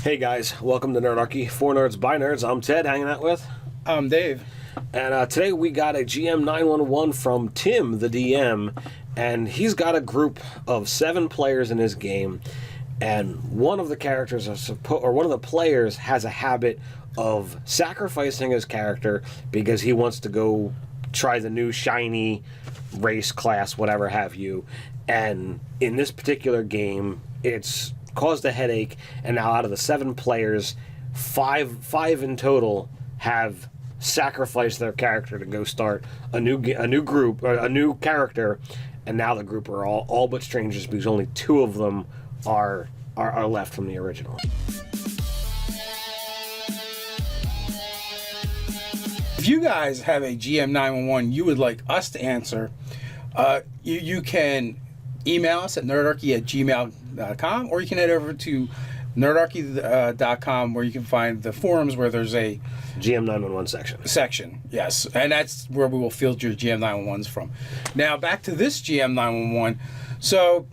Hey guys, welcome to Nerdarchy. For Nerds by Nerds. I'm Ted, hanging out with. I'm Dave. And today we got a GM 911 from Tim, the DM, and he's got a group of 7 players in his game, and one of the characters one of the players has a habit of sacrificing his character because he wants to go try the new shiny race, class, whatever have you. And in this particular game, it's caused a headache, and now out of the 7 players, five in total have sacrificed their character to go start a new group, or a new character, and now the group are all but strangers because only 2 of them are left from the original. If you guys have a GM 911 you would like us to answer, you can email us at nerdarchy@gmail.com, or you can head over to nerdarchy.com where you can find the forums where there's a GM 911 section. Yes, and that's where we will field your GM 911s from. Now back to this GM 911. So,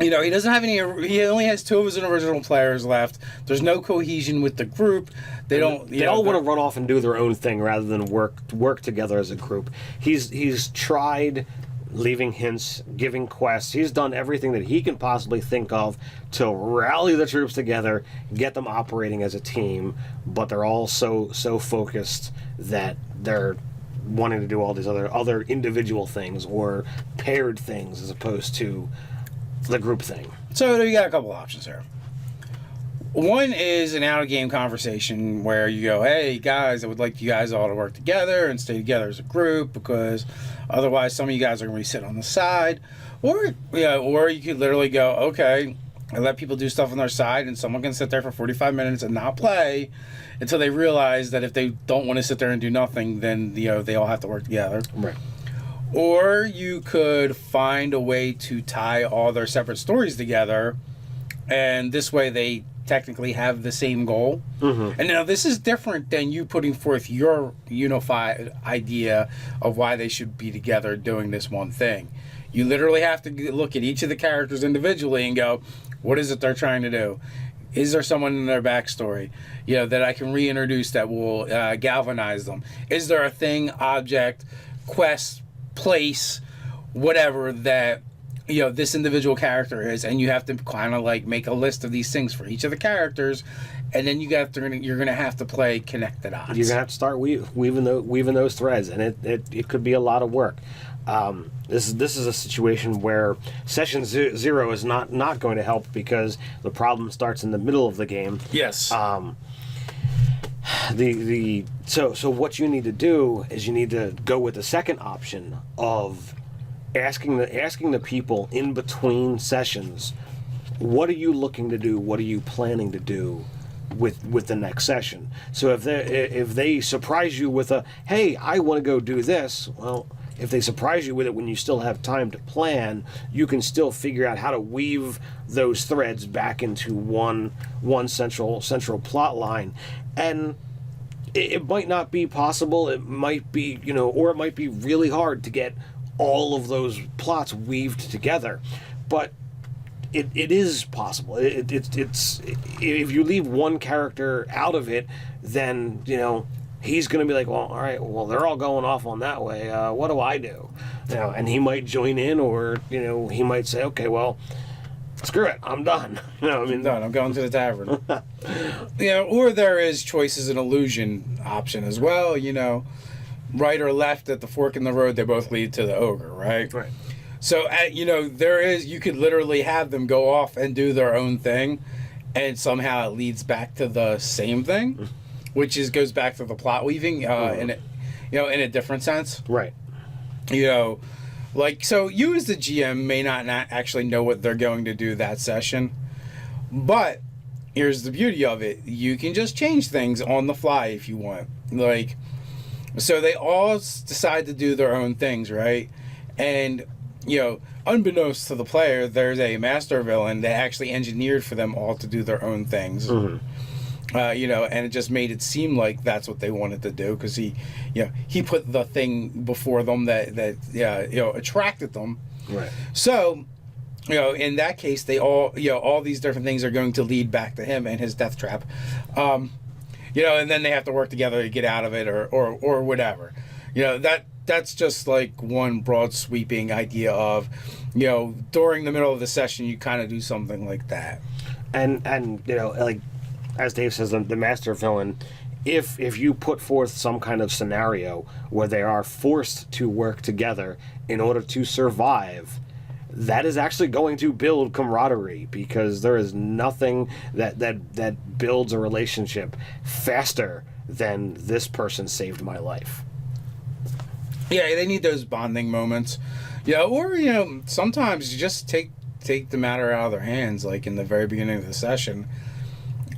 he doesn't have any. He only has 2 of his original players left. There's no cohesion with the group. They all want to run off and do their own thing rather than work together as a group. He's tried leaving hints, giving quests. He's done everything that he can possibly think of to rally the troops together, get them operating as a team, but they're all so focused that they're wanting to do all these other individual things or paired things as opposed to the group thing. So you got a couple options here. One is an out-of-game conversation where you go, hey, guys, I would like you guys all to work together and stay together as a group because otherwise some of you guys are going to be sitting on the side. Or you could literally go, okay, I let people do stuff on their side and someone can sit there for 45 minutes and not play until they realize that if they don't want to sit there and do nothing, then they all have to work together. Right. Or you could find a way to tie all their separate stories together, and this way they technically have the same goal. Mm-hmm. And now this is different than you putting forth your unified idea of why they should be together doing this one thing. You literally have to look at each of the characters individually and go, what is it they're trying to do? Is there someone in their backstory, that I can reintroduce that will galvanize them? Is there a thing, object, quest, place, whatever that this individual character is, and you have to kind of like make a list of these things for each of the characters, and then you're gonna have to play connect the dots. You're gonna have to start weaving those threads, and it could be a lot of work. This is a situation where session 0 is not going to help because the problem starts in the middle of the game. Yes. So what you need to do is you need to go with the second option of asking the people in between sessions, what are you looking to do? What are you planning to do with the next session? So if they surprise you with a, hey, I want to go do this, well, if they surprise you with it when you still have time to plan, you can still figure out how to weave those threads back into one central plot line. And it might not be possible, it might be, or it might be really hard to get all of those plots weaved together, but it is possible. It's if you leave one character out of it, then he's going to be like, well, all right, well, they're all going off on that way. What do I do? And he might join in, or he might say, okay, well, screw it, I'm done. I'm done. I'm going to the tavern. Or there is choices and illusion option as well. Right or left at the fork in the road, they both lead to the ogre, right? Right. So, you could literally have them go off and do their own thing, and somehow it leads back to the same thing, which goes back to the plot weaving in a different sense. Right. So you as the GM may not actually know what they're going to do that session, but here's the beauty of it. You can just change things on the fly if you want. So they all decide to do their own things, right? And, unbeknownst to the player, there's a master villain that actually engineered for them all to do their own things. Mm-hmm. And it just made it seem like that's what they wanted to do because he put the thing before them that attracted them. Right. So in that case, they all, all these different things are going to lead back to him and his death trap. And then they have to work together to get out of it or whatever. That's just like one broad sweeping idea of, during the middle of the session, you kind of do something like that. And like as Dave says, the master villain, if you put forth some kind of scenario where they are forced to work together in order to survive, that is actually going to build camaraderie, because there is nothing that builds a relationship faster than this person saved my life. Yeah, they need those bonding moments. Or sometimes you just take the matter out of their hands, like in the very beginning of the session,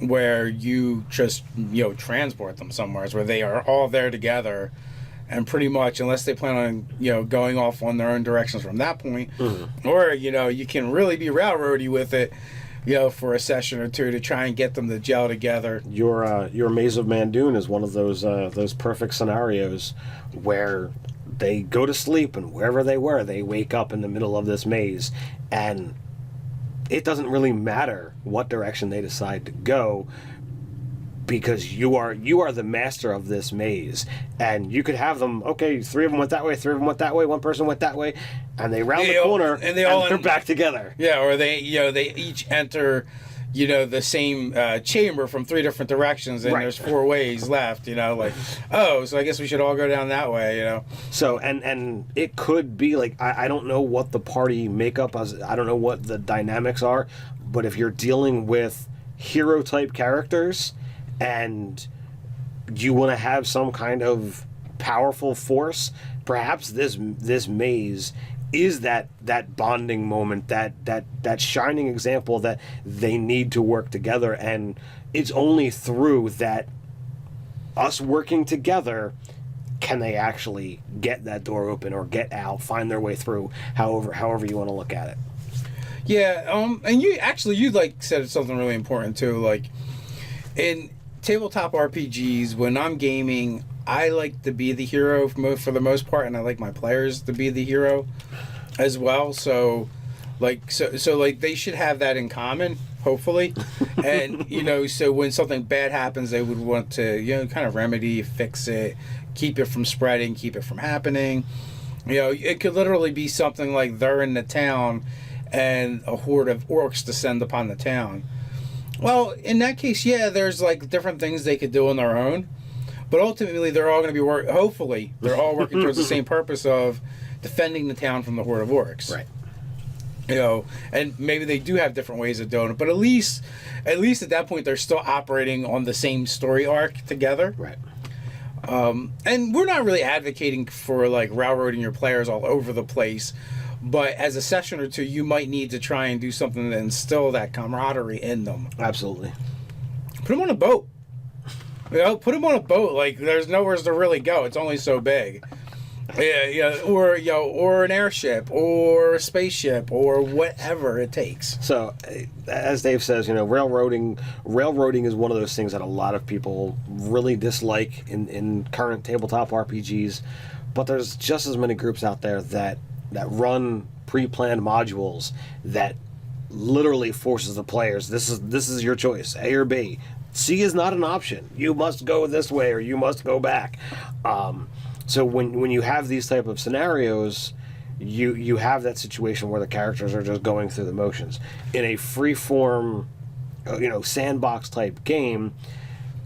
where you just transport them somewhere where they are all there together, and pretty much, unless they plan on going off on their own directions from that point, or you can really be railroady with it, for a session or two to try and get them to gel together. Your Maze of Mandoon is one of those perfect scenarios where they go to sleep, and wherever they were, they wake up in the middle of this maze, and it doesn't really matter what direction they decide to go, because you are the master of this maze, and you could have them, okay, 3 of them went that way, 3 of them went that way, 1 person went that way, and they round the corner, and they're back together. Yeah, or they each enter the same chamber from 3 different directions, and there's 4 ways left, so I guess we should all go down that way, So, and it could be like, I don't know what the party makeup is, I don't know what the dynamics are, but if you're dealing with hero type characters and you want to have some kind of powerful force, perhaps this maze is that bonding moment, that shining example that they need to work together, and it's only through that us working together can they actually get that door open or get out, find their way through, however you want to look at it. Yeah, and you said something really important too, like in tabletop RPGs, when I'm gaming, I like to be the hero for the most part, and I like my players to be the hero as well. So they should have that in common, hopefully. And so when something bad happens, they would want to kind of remedy, fix it, keep it from spreading, keep it from happening. It could literally be something like they're in the town and a horde of orcs descend upon the town. Well, in that case, yeah, there's like different things they could do on their own, but ultimately they're all going to be hopefully they're all working towards the same purpose of defending the town from the horde of orcs. Right. And maybe they do have different ways of doing it, but at least at that point they're still operating on the same story arc together. Right. And we're not really advocating for like railroading your players all over the place. But as a session or two, you might need to try and do something to instill that camaraderie in them. Absolutely. Put them on a boat. Put them on a boat. Like, there's nowhere to really go. It's only so big. Or an airship, or a spaceship, or whatever it takes. So, as Dave says, railroading is one of those things that a lot of people really dislike in current tabletop RPGs. But there's just as many groups out there that run pre-planned modules that literally forces the players, this is your choice, A or B. C is not an option. You must go this way or you must go back. So when you have these type of scenarios, you have that situation where the characters are just going through the motions. In a free-form, sandbox type game,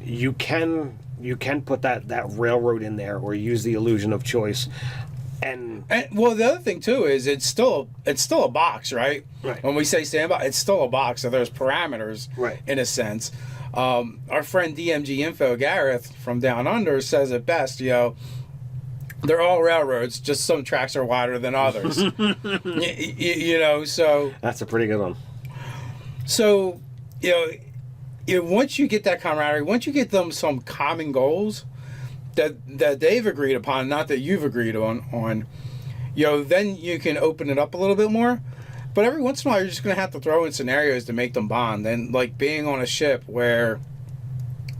you can put that railroad in there or use the illusion of choice. And well, the other thing too is it's still a box, right? Right. When we say sandbox, it's still a box, so there's parameters, right, in a sense. Our friend DMG Info Gareth from Down Under says it best. They're all railroads, just some tracks are wider than others. So that's a pretty good one. So once you get that camaraderie, once you get them some common goals that they've agreed upon, not that you've agreed on, then you can open it up a little bit more. But every once in a while, you're just going to have to throw in scenarios to make them bond. And like being on a ship where,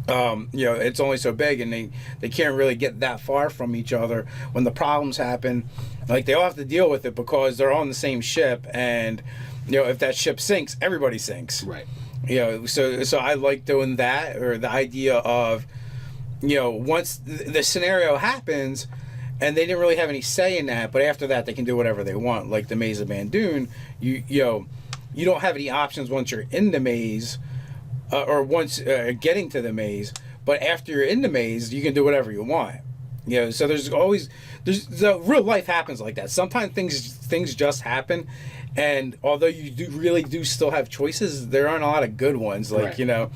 it's only so big and they can't really get that far from each other. When the problems happen, like they all have to deal with it because they're on the same ship and, You know, if that ship sinks, everybody sinks. Right. You know, so I like doing that, or the idea of, you know, once the scenario happens, and they didn't really have any say in that, but after that they can do whatever they want. Like the Maze of Bandoon, you know, you don't have any options once you're in the maze, or once getting to the maze. But after you're in the maze, you can do whatever you want. You know, so there's the real life happens like that. Sometimes things just happen, and although you do still have choices, there aren't a lot of good ones. Like, right. you know,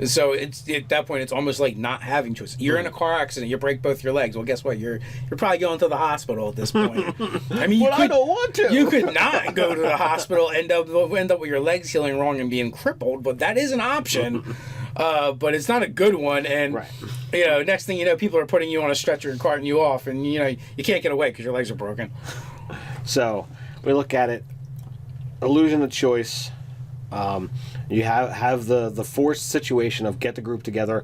so it's at that point it's almost like not having choices. You're in a car accident, you break both your legs. Well, guess what? You're probably going to the hospital at this point. I mean, I don't want to. You could not go to the hospital, end up with your legs healing wrong and being crippled, but that is an option. But it's not a good one, and right. you know, next thing you know, people are putting you on a stretcher and carting you off, and you know you can't get away because your legs are broken. So we look at it, illusion of choice. You have the forced situation of get the group together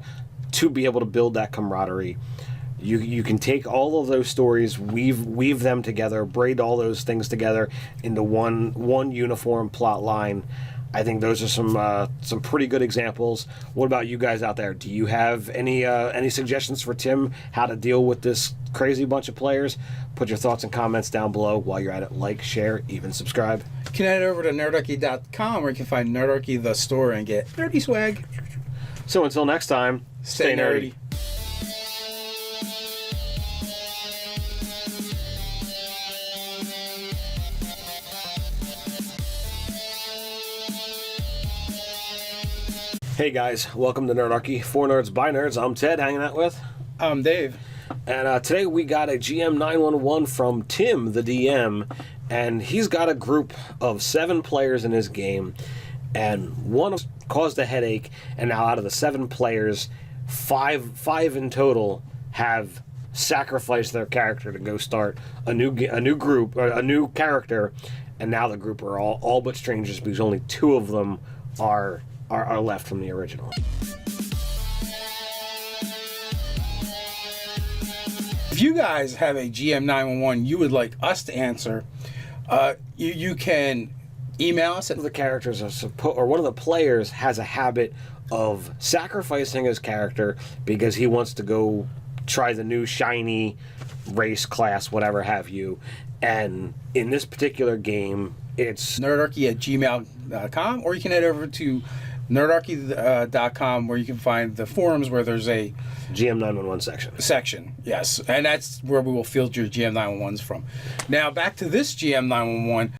to be able to build that camaraderie. You can take all of those stories, weave them together, braid all those things together into one uniform plot line. I think those are some pretty good examples. What about you guys out there? Do you have any suggestions for Tim how to deal with this crazy bunch of players? Put your thoughts and comments down below. While you're at it, like, share, even subscribe. You can head over to nerdarchy.com where you can find Nerdarchy the store and get nerdy swag. So until next time, Stay nerdy. Hey guys, welcome to Nerdarchy. For Nerds by Nerds. I'm Ted, hanging out with. I'm Dave. And today we got a GM 911 from Tim, the DM, and he's got a group of 7 players in his game, and one caused a headache, and now out of the 7 players, five in total have sacrificed their character to go start a new group, or a new character, and now the group are all but strangers because only 2 of them are left from the original. If you guys have a GM 911 you would like us to answer, you can email us. One of the characters or one of the players has a habit of sacrificing his character because he wants to go try the new shiny race, class, whatever have you. And in this particular game, it's nerdarchy@gmail.com, or you can head over to nerdarchy.com where you can find the forums where there's a GM 911 section. Yes, and that's where we will field your GM 911s from. Now back to this GM 911.